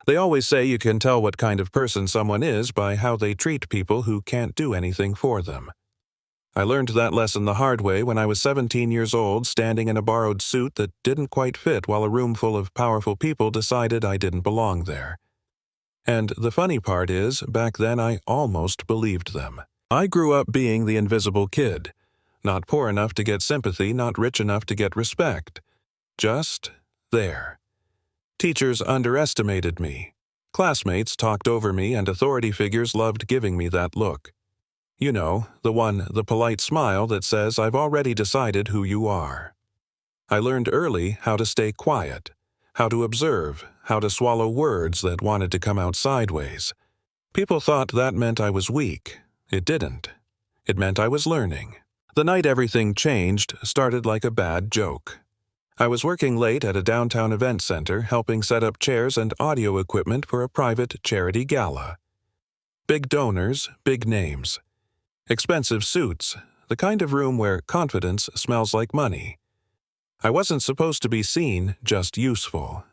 They always say you can tell what kind of person someone is by how they treat people who can't do anything for them. I learned that lesson the hard way when I was 17 years old, standing in a borrowed suit that didn't quite fit while a room full of powerful people decided I didn't belong there. And the funny part is, back then I almost believed them. I grew up being the invisible kid. Not poor enough to get sympathy, not rich enough to get respect. Just there. Teachers underestimated me. Classmates talked over me, and authority figures loved giving me that look. You know, the polite smile that says, "I've already decided who you are." I learned early how to stay quiet, how to observe, how to swallow words that wanted to come out sideways. People thought that meant I was weak. It didn't. It meant I was learning. The night everything changed started like a bad joke. I was working late at a downtown event center, helping set up chairs and audio equipment for a private charity gala. Big donors, big names. Expensive suits, the kind of room where confidence smells like money. I wasn't supposed to be seen, just useful.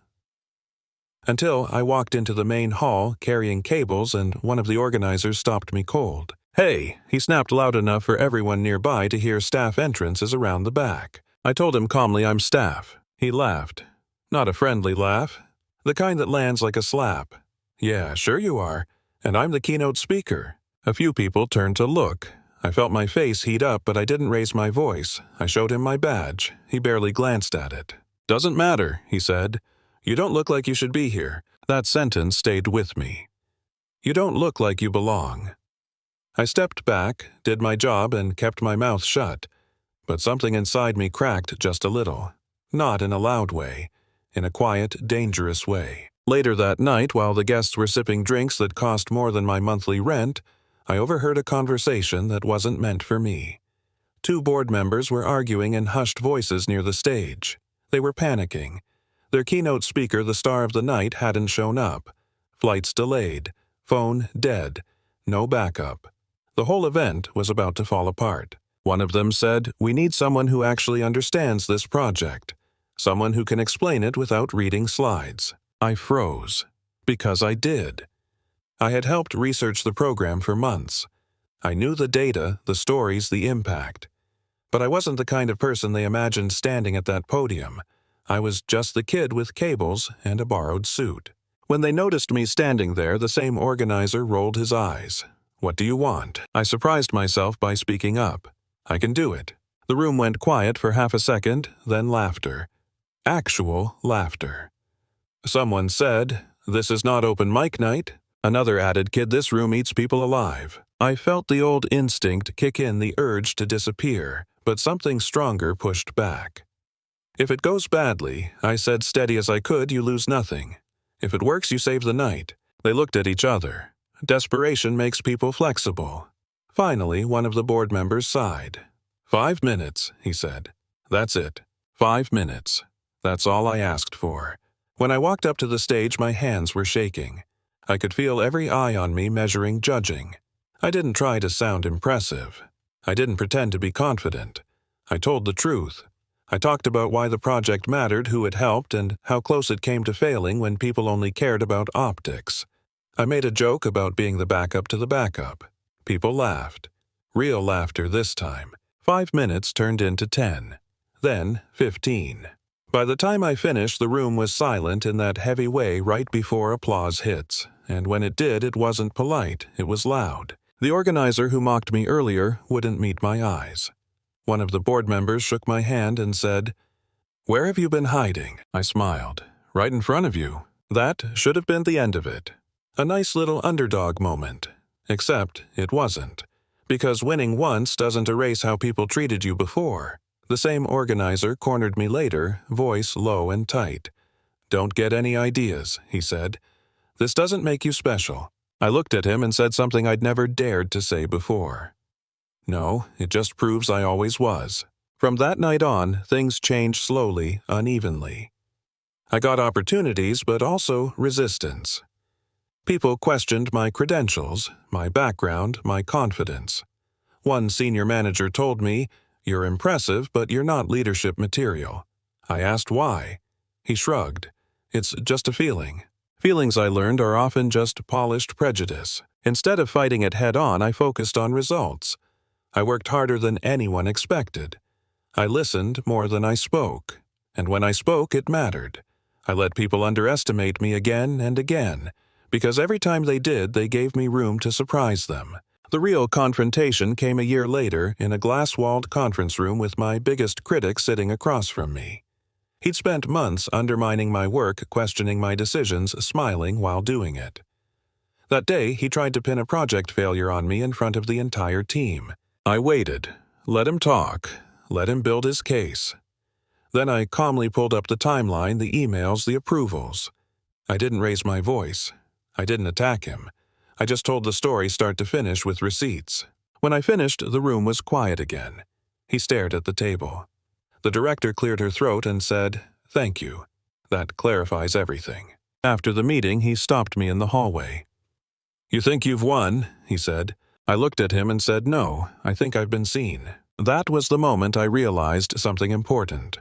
Until I walked into the main hall carrying cables and one of the organizers stopped me cold. "Hey," he snapped loud enough for everyone nearby to hear. "Staff entrance is around the back." I told him calmly I'm staff. He laughed. Not a friendly laugh. The kind that lands like a slap. "Yeah, sure you are. And I'm the keynote speaker." A few people turned to look. I felt my face heat up, but I didn't raise my voice. I showed him my badge. He barely glanced at it. "Doesn't matter," he said. "You don't look like you should be here." That sentence stayed with me. You don't look like you belong. I stepped back, did my job, and kept my mouth shut. But something inside me cracked just a little. Not in a loud way. In a quiet, dangerous way. Later that night, while the guests were sipping drinks that cost more than my monthly rent, I overheard a conversation that wasn't meant for me. Two board members were arguing in hushed voices near the stage. They were panicking. Their keynote speaker, the star of the night, hadn't shown up. Flights delayed. Phone dead. No backup. The whole event was about to fall apart. One of them said, "We need someone who actually understands this project. Someone who can explain it without reading slides." I froze. Because I did. I had helped research the program for months. I knew the data, the stories, the impact. But I wasn't the kind of person they imagined standing at that podium. I was just the kid with cables and a borrowed suit. When they noticed me standing there, the same organizer rolled his eyes. "What do you want?" I surprised myself by speaking up. "I can do it." The room went quiet for half a second, then laughter. Actual laughter. Someone said, "This is not open mic night." Another added, "Kid, this room eats people alive." I felt the old instinct kick in, the urge to disappear, but something stronger pushed back. "If it goes badly," I said steady as I could, "you lose nothing. If it works, you save the night." They looked at each other. Desperation makes people flexible. Finally, one of the board members sighed. 5 minutes, he said. "That's it. 5 minutes. That's all I asked for." When I walked up to the stage, my hands were shaking. I could feel every eye on me measuring, judging. I didn't try to sound impressive. I didn't pretend to be confident. I told the truth. I talked about why the project mattered, who it helped, and how close it came to failing when people only cared about optics. I made a joke about being the backup to the backup. People laughed. Real laughter this time. 5 minutes turned into 10. Then 15. By the time I finished, the room was silent in that heavy way right before applause hits. And when it did, it wasn't polite, it was loud. The organizer who mocked me earlier wouldn't meet my eyes. One of the board members shook my hand and said, "Where have you been hiding?" I smiled. "Right in front of you." That should have been the end of it. A nice little underdog moment. Except it wasn't. Because winning once doesn't erase how people treated you before. The same organizer cornered me later, voice low and tight. "Don't get any ideas," he said. "This doesn't make you special." I looked at him and said something I'd never dared to say before. "No, it just proves I always was." From that night on, things changed slowly, unevenly. I got opportunities, but also resistance. People questioned my credentials, my background, my confidence. One senior manager told me, "You're impressive, but you're not leadership material." I asked why. He shrugged. "It's just a feeling." Feelings I learned are often just polished prejudice. Instead of fighting it head-on, I focused on results. I worked harder than anyone expected. I listened more than I spoke. And when I spoke, it mattered. I let people underestimate me again and again, because every time they did, they gave me room to surprise them. The real confrontation came a year later in a glass-walled conference room with my biggest critic sitting across from me. He'd spent months undermining my work, questioning my decisions, smiling while doing it. That day, he tried to pin a project failure on me in front of the entire team. I waited, let him talk, let him build his case. Then I calmly pulled up the timeline, the emails, the approvals. I didn't raise my voice. I didn't attack him. I just told the story start to finish with receipts. When I finished, the room was quiet again. He stared at the table. The director cleared her throat and said, "Thank you. That clarifies everything." After the meeting, he stopped me in the hallway. "You think you've won?" he said. I looked at him and said, "No, I think I've been seen." That was the moment I realized something important.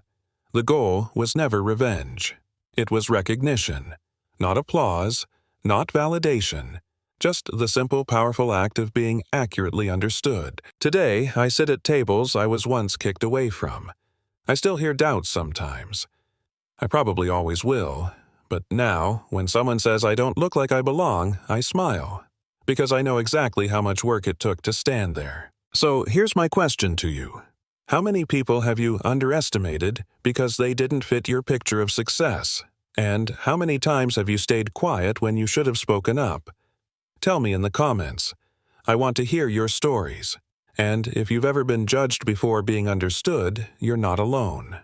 The goal was never revenge. It was recognition. Not applause, not validation. Just the simple, powerful act of being accurately understood. Today, I sit at tables I was once kicked away from. I still hear doubts sometimes. I probably always will. But now, when someone says I don't look like I belong, I smile. Because I know exactly how much work it took to stand there. So here's my question to you. How many people have you underestimated because they didn't fit your picture of success? And how many times have you stayed quiet when you should have spoken up? Tell me in the comments. I want to hear your stories. And if you've ever been judged before being understood, you're not alone.